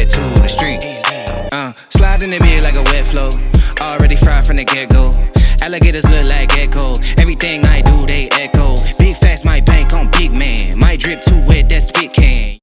head to the street. Slide in the bed like a wet flow. Already fried from the get-go. Alligators look like echo. Everything I do, they echo. Big fast, my bank on big man. My drip too wet, that spit can.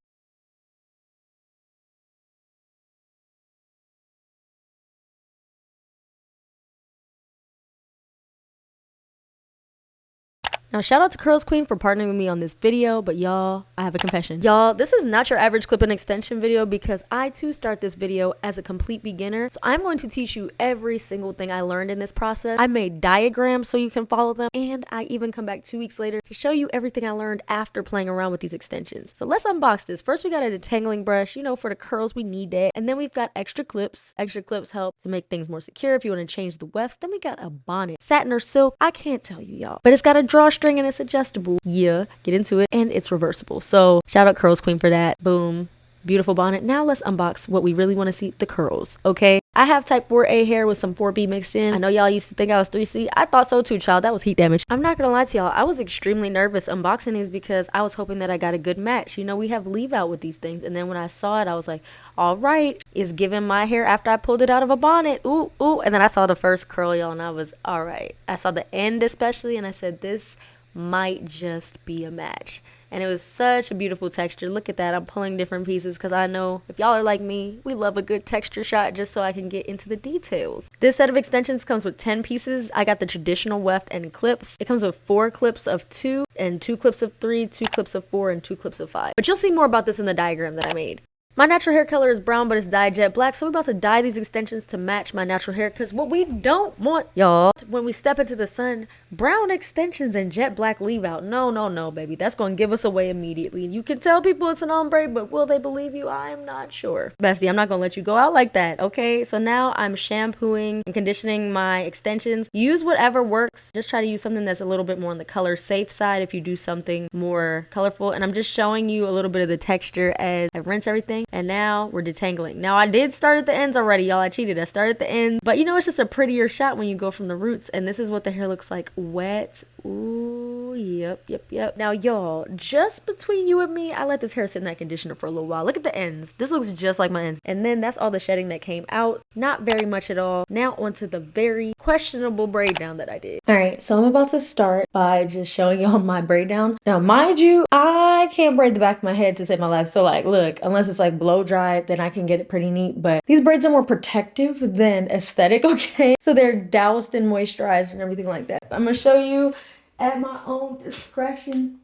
Now, shout out to Curlsqueen for partnering with me on this video, but y'all, I have a confession. Y'all, this is not your average clip and extension video because I too start this video as a complete beginner. So I'm going to teach you every single thing I learned in this process. I made diagrams so you can follow them, and I even come back 2 weeks later to show you everything I learned after playing around with these extensions. So let's unbox this. First, we got a detangling brush. You know, for the curls, we need that. And then we've got extra clips. Extra clips help to make things more secure if you want to change the wefts. Then we got a bonnet. Satin or silk, I can't tell you, y'all. But it's got a drawstring and it's adjustable. Yeah, get into it. And it's reversible. So shout out Curlsqueen for that. Boom. Beautiful bonnet. Now let's unbox what we really want to see, the curls. Okay, I have type 4A hair with some 4B mixed in. I know y'all used to think I was 3C. I thought so too, child. That was heat damage. I'm not gonna lie to y'all, I was extremely nervous unboxing these because I was hoping that I got a good match. You know, we have leave out with these things, and then when I saw it, I was like, all right, it's giving my hair after I pulled it out of a bonnet. Ooh, ooh. And then I saw the first curl, y'all, and I was all right. I saw the end especially, and I said, this might just be a match. And it was such a beautiful texture. Look at that. I'm pulling different pieces because I know if y'all are like me, we love a good texture shot just so I can get into the details. This set of extensions comes with 10 pieces. I got the traditional weft and clips. It comes with 4 clips of 2 and 2 clips of 3, 2 clips of 4, and 2 clips of 5. But you'll see more about this in the diagram that I made. My natural hair color is brown, but it's dyed jet black, so we're about to dye these extensions to match my natural hair, because what we don't want, y'all, when we step into the sun, brown extensions and jet black leave out. No, no, no, baby. That's going to give us away immediately. You can tell people it's an ombre, but will they believe you? I'm not sure. Bestie, I'm not going to let you go out like that, okay? So now I'm shampooing and conditioning my extensions. Use whatever works. Just try to use something that's a little bit more on the color safe side if you do something more colorful. And I'm just showing you a little bit of the texture as I rinse everything. And now we're detangling. Now I did start at the ends already, y'all. I cheated. I started at the ends, but you know, it's just a prettier shot when you go from the roots. And this is what the hair looks like wet. Ooh, yep. Now, y'all, just between you and me, I let this hair sit in that conditioner for a little while. Look at the ends. This looks just like my ends. And then that's all the shedding that came out. Not very much at all. Now onto the very questionable braid down that I did. All right, so I'm about to start by just showing y'all my braid down. Now, mind you, I can't braid the back of my head to save my life. So like, look, unless it's like blow dried, then I can get it pretty neat. But these braids are more protective than aesthetic, okay? So they're doused and moisturized and everything like that. I'm gonna show you at my own discretion.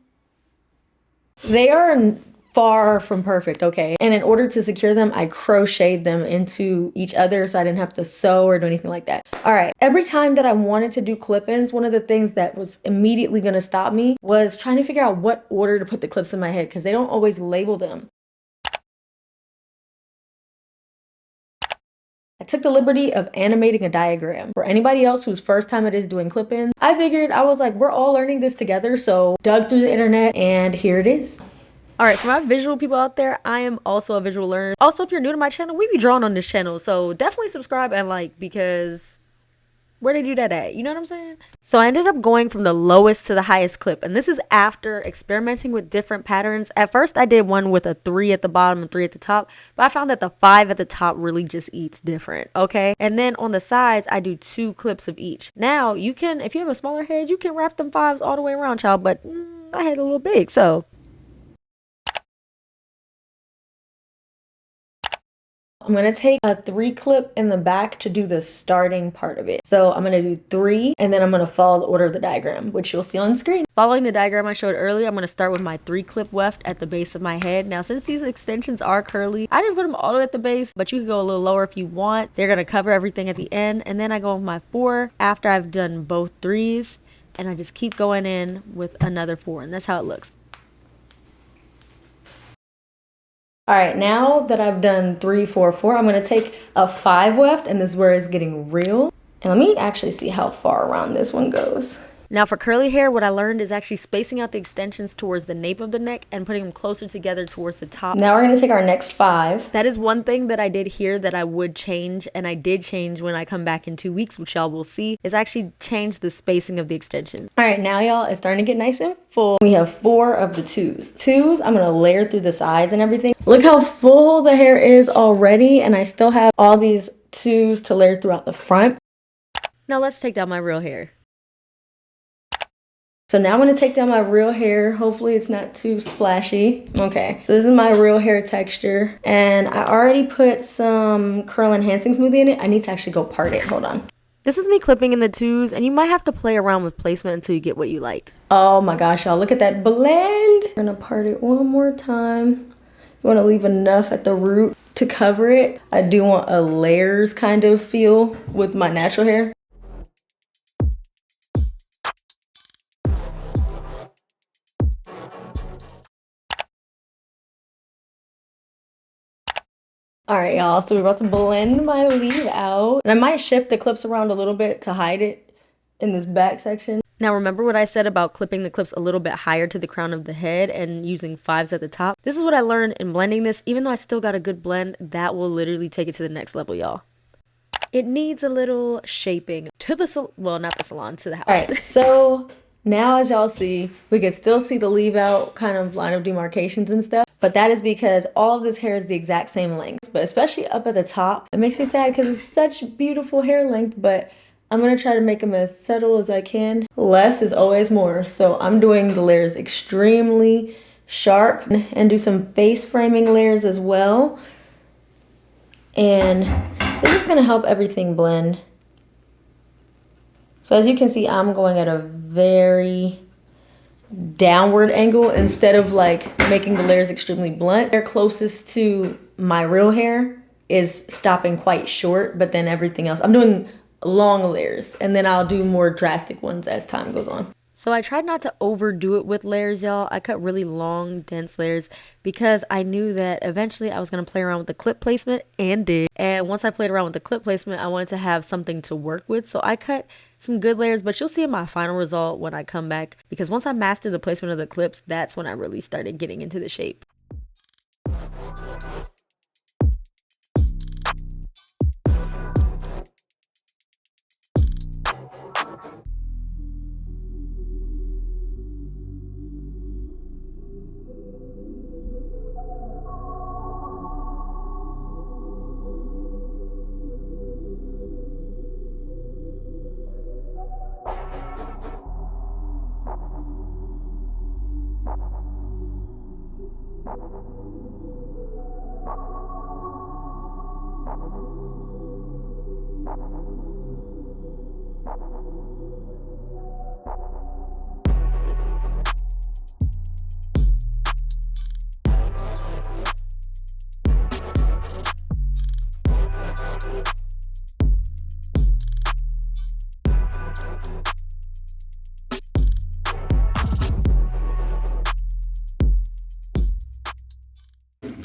They are far from perfect, okay? And in order to secure them, I crocheted them into each other so I didn't have to sew or do anything like that. All right, every time that I wanted to do clip-ins, one of the things that was immediately gonna stop me was trying to figure out what order to put the clips in my head because they don't always label them. I took the liberty of animating a diagram. For anybody else whose first time it is doing clip-ins, I figured, I was like, we're all learning this together, so dug through the internet and here it is. All right, for my visual people out there, I am also a visual learner. Also, if you're new to my channel, we be drawing on this channel, so definitely subscribe and like, because where they do that at? You know what I'm saying? So I ended up going from the lowest to the highest clip, and this is after experimenting with different patterns. At first, I did one with a 3 at the bottom and 3 at the top, but I found that the 5 at the top really just eats different, okay? And then on the sides, I do 2 clips of each. Now, you can, if you have a smaller head, you can wrap them 5s all the way around, child, but I had a little big, so. I'm going to take a 3 clip in the back to do the starting part of it. So I'm going to do 3 and then I'm going to follow the order of the diagram, which you'll see on screen. Following the diagram I showed earlier, I'm going to start with my 3 clip weft at the base of my head. Now, since these extensions are curly, I didn't put them all the way at the base, but you can go a little lower if you want. They're going to cover everything at the end. And then I go with my 4 after I've done both 3s, and I just keep going in with another 4, and that's how it looks. All right, now that I've done 3, 4, 4, I'm gonna take a 5 weft, and this is where it's getting real. And let me actually see how far around this one goes. Now for curly hair, what I learned is actually spacing out the extensions towards the nape of the neck and putting them closer together towards the top. Now we're going to take our next 5. That is one thing that I did here that I would change, and I did change when I come back in 2 weeks, which y'all will see, is actually change the spacing of the extension. All right, now y'all, it's starting to get nice and full. We have 4 of the 2s. 2s, I'm going to layer through the sides and everything. Look how full the hair is already, and I still have all these 2s to layer throughout the front. Now let's take down my real hair. So now I'm going to take down my real hair. Hopefully it's not too splashy. Okay, so this is my real hair texture. And I already put some curl enhancing smoothie in it. I need to actually go part it. Hold on. This is me clipping in the 2s, and you might have to play around with placement until you get what you like. Oh my gosh, y'all, look at that blend. I'm going to part it one more time. You want to leave enough at the root to cover it. I do want a layers kind of feel with my natural hair. All right, y'all, so we're about to blend my leave out. And I might shift the clips around a little bit to hide it in this back section. Now, remember what I said about clipping the clips a little bit higher to the crown of the head and using 5s at the top? This is what I learned in blending this. Even though I still got a good blend, that will literally take it to the next level, y'all. It needs a little shaping to the well, not the salon, to the house. All right, so now as y'all see, we can still see the leave out kind of line of demarcations and stuff. But that is because all of this hair is the exact same length. But especially up at the top, it makes me sad because it's such beautiful hair length. But I'm going to try to make them as subtle as I can. Less is always more. So I'm doing the layers extremely sharp and do some face framing layers as well. And this is going to help everything blend. So as you can see, I'm going at a very downward angle instead of like making the layers extremely blunt. Hair closest to my real hair is stopping quite short, but then everything else, I'm doing long layers, and then I'll do more drastic ones as time goes on. So I tried not to overdo it with layers, y'all. I cut really long, dense layers because I knew that eventually I was going to play around with the clip placement, and did. And once I played around with the clip placement, I wanted to have something to work with. So I cut some good layers, but you'll see in my final result when I come back, because once I mastered the placement of the clips, that's when I really started getting into the shape.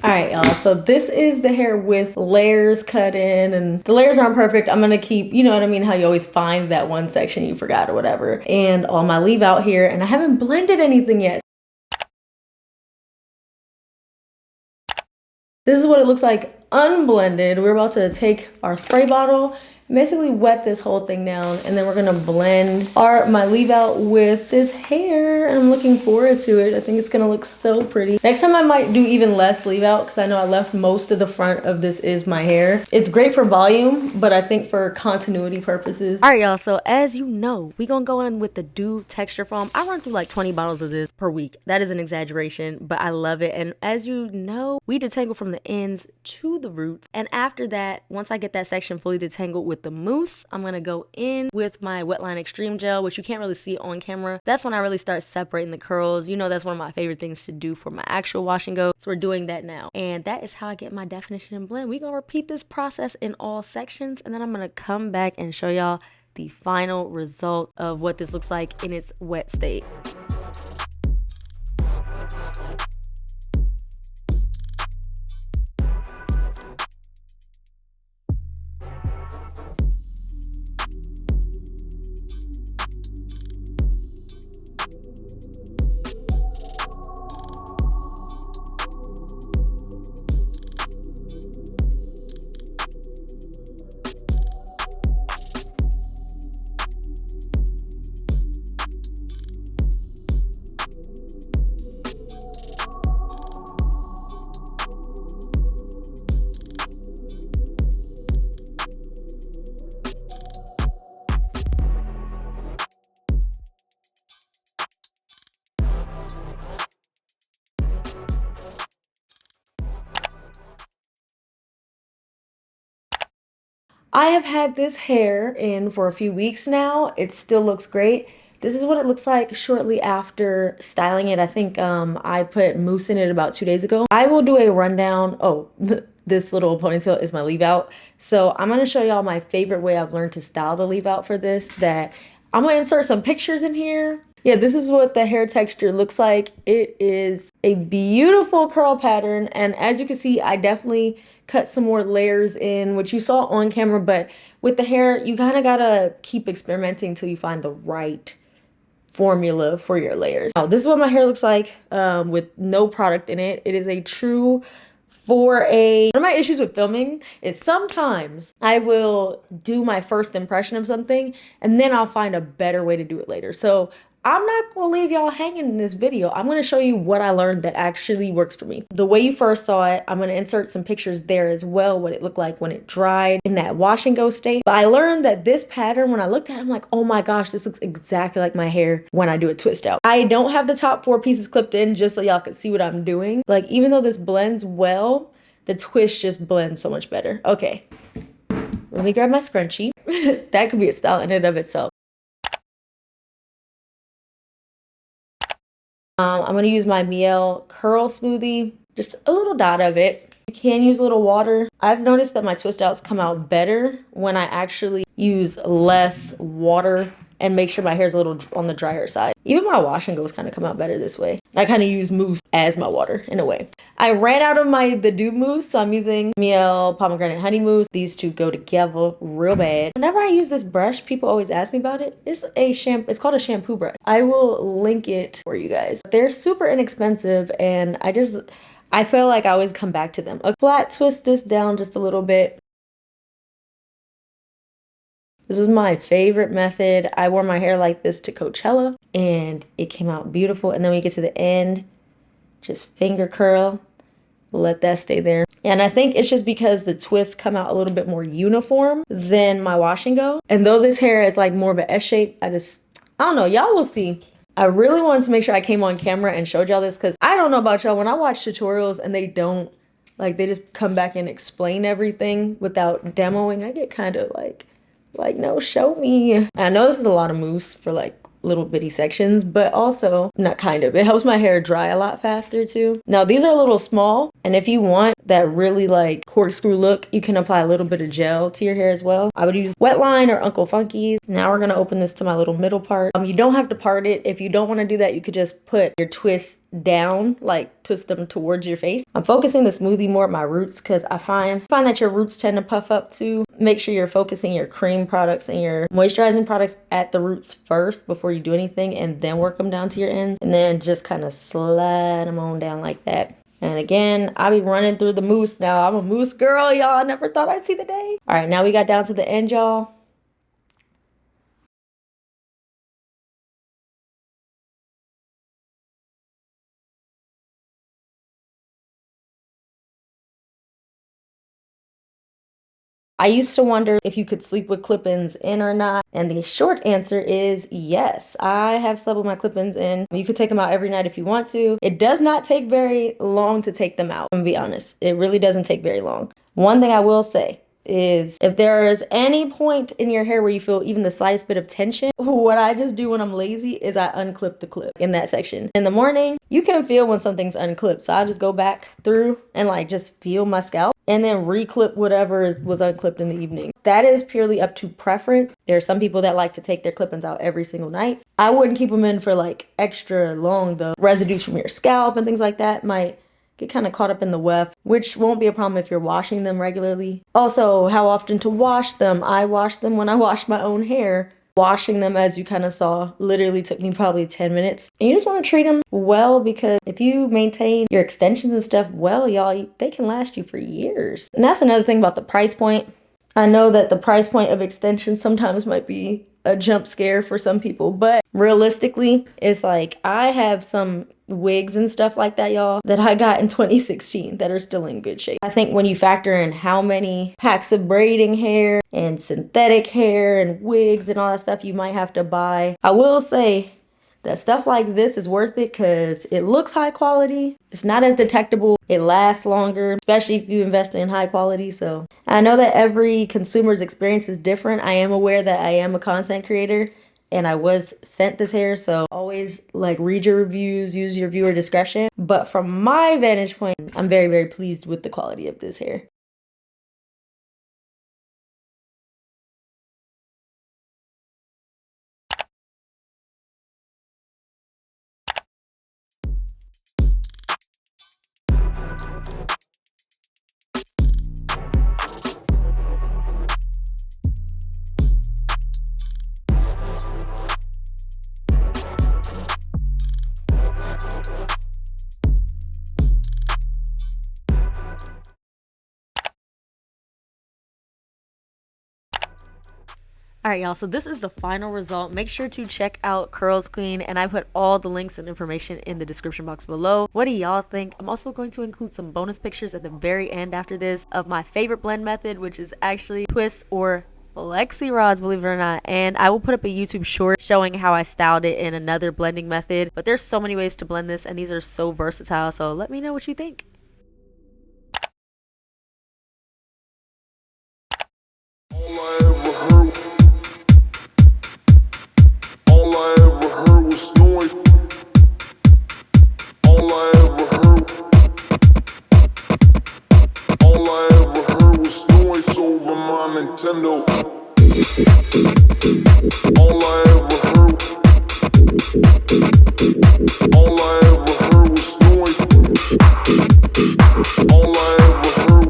All right, y'all, so this is the hair with layers cut in, and the layers aren't perfect. I'm gonna keep, you know what I mean, how you always find that one section you forgot or whatever, and all my leave out here, and I haven't blended anything yet. This is what it looks like unblended. We're about to take our spray bottle, basically wet this whole thing down, and then we're gonna blend my leave out with this hair. I'm looking forward to it. I think it's gonna look so pretty. Next time I might do even less leave out, because I know I left most of the front of this is my hair. It's great for volume, but I think for continuity purposes. All right, y'all, so as you know, we gonna go in with the Dew Texture Foam. I run through like 20 bottles of this per week. That is an exaggeration, but I love it. And as you know, we detangle from the ends to the roots. And after that, once I get that section fully detangled with the mousse, I'm gonna go in with my Wetline Extreme Gel, which you can't really see on camera. That's when I really start separating the curls. You know, that's one of my favorite things to do for my actual wash and go. So we're doing that now. And that is how I get my definition and blend. We're gonna repeat this process in all sections, and then I'm gonna come back and show y'all the final result of what this looks like in its wet state. I have had this hair in for a few weeks now. It still looks great. This is what it looks like shortly after styling it. I think I put mousse in it about 2 days ago. I will do a rundown. Oh, this little ponytail is my leave out. So I'm gonna show y'all my favorite way I've learned to style the leave out for this, that I'm gonna insert some pictures in here. Yeah, this is what the hair texture looks like. It is a beautiful curl pattern. And as you can see, I definitely cut some more layers in, which you saw on camera, but with the hair, you kind of gotta keep experimenting until you find the right formula for your layers. Now, this is what my hair looks like with no product in it. It is a true 4A. One of my issues with filming is sometimes I will do my first impression of something and then I'll find a better way to do it later. So I'm not gonna leave y'all hanging in this video. I'm gonna show you what I learned that actually works for me. The way you first saw it, I'm gonna insert some pictures there as well, what it looked like when it dried in that wash and go state. But I learned that this pattern, when I looked at it, I'm like, oh my gosh, this looks exactly like my hair when I do a twist out. I don't have the top 4 pieces clipped in just so y'all can see what I'm doing. Like, even though this blends well, the twist just blends so much better. Okay, let me grab my scrunchie. That could be a style in and of itself. I'm gonna use my Yall curl smoothie, just a little dot of it. You can use a little water. I've noticed that my twist outs come out better when I actually use less water and make sure my hair's a little on the drier side. Even my wash and goes kind of come out better this way. I kind of use mousse as my water in a way. I ran out of the dupe mousse, so I'm using Yall pomegranate honey mousse. These two go together real bad. Whenever I use this brush, people always ask me about it. It's called a shampoo brush. I will link it for you guys. They're super inexpensive, and I feel like I always come back to them. A flat twist this down just a little bit. This was my favorite method. I wore my hair like this to Coachella and it came out beautiful. And then when you get to the end, just finger curl, let that stay there. And I think it's just because the twists come out a little bit more uniform than my wash and go. And though this hair is like more of an S shape, I don't know, y'all will see. I really wanted to make sure I came on camera and showed y'all this because I don't know about y'all, when I watch tutorials and they just come back and explain everything without demoing, I get kind of like no, show me. I know this is a lot of mousse for like little bitty sections, but also not kind of. It helps my hair dry a lot faster too. Now these are a little small, and if you want that really like corkscrew look, you can apply a little bit of gel to your hair as well. I would use Wetline or Uncle Funky's. Now we're gonna open this to my little middle part. You don't have to part it. If you don't want to do that, you could just put your twists down, like twist them towards your face. I'm focusing the smoothie more at my roots because I find that your roots tend to puff up too. Make sure you're focusing your cream products and your moisturizing products at the roots first before you do anything, and then work them down to your ends, and then just kind of slide them on down like that. And again, I'll be running through the mousse now. I'm a mousse girl, y'all. I never thought I'd see the day. All right, now we got down to the end, y'all. I used to wonder if you could sleep with clip-ins in or not, and the short answer is yes. I have slept with my clip-ins in. You could take them out every night if you want to. It does not take very long to take them out, I'm gonna be honest. It really doesn't take very long. One thing I will say is if there is any point in your hair where you feel even the slightest bit of tension, what I just do when I'm lazy is I unclip the clip in that section. In the morning, you can feel when something's unclipped. So I just go back through and like just feel my scalp and then reclip whatever was unclipped in the evening. That is purely up to preference. There are some people that like to take their clip-ins out every single night. I wouldn't keep them in for like extra long though. Residues from your scalp and things like that might get kind of caught up in the weft, which won't be a problem if you're washing them regularly. Also, how often to wash them. I wash them when I wash my own hair. Washing them, as you kind of saw, literally took me probably 10 minutes. And you just want to treat them well, because if you maintain your extensions and stuff well, y'all, they can last you for years. And that's another thing about the price point. I know that the price point of extensions sometimes might be a jump scare for some people, but realistically, it's like I have some wigs and stuff like that, y'all, that I got in 2016 that are still in good shape. I think when you factor in how many packs of braiding hair and synthetic hair and wigs and all that stuff you might have to buy, I will say that stuff like this is worth it because it looks high quality. It's not as detectable. It lasts longer, especially if you invest in high quality. So I know that every consumer's experience is different. I am aware that I am a content creator and I was sent this hair, so always like read your reviews, use your viewer discretion. But from my vantage point, I'm very, very pleased with the quality of this hair. Alright y'all, so this is the final result. Make sure to check out Curlsqueen, and I put all the links and information in the description box below. What do y'all think? I'm also going to include some bonus pictures at the very end after this of my favorite blend method, which is actually twists or flexi rods, believe it or not. And I will put up a YouTube short showing how I styled it in another blending method. But there's so many ways to blend this, and these are so versatile, so let me know what you think. Noise. All I ever heard was noise over my Nintendo. All I ever heard was noise. All I ever heard.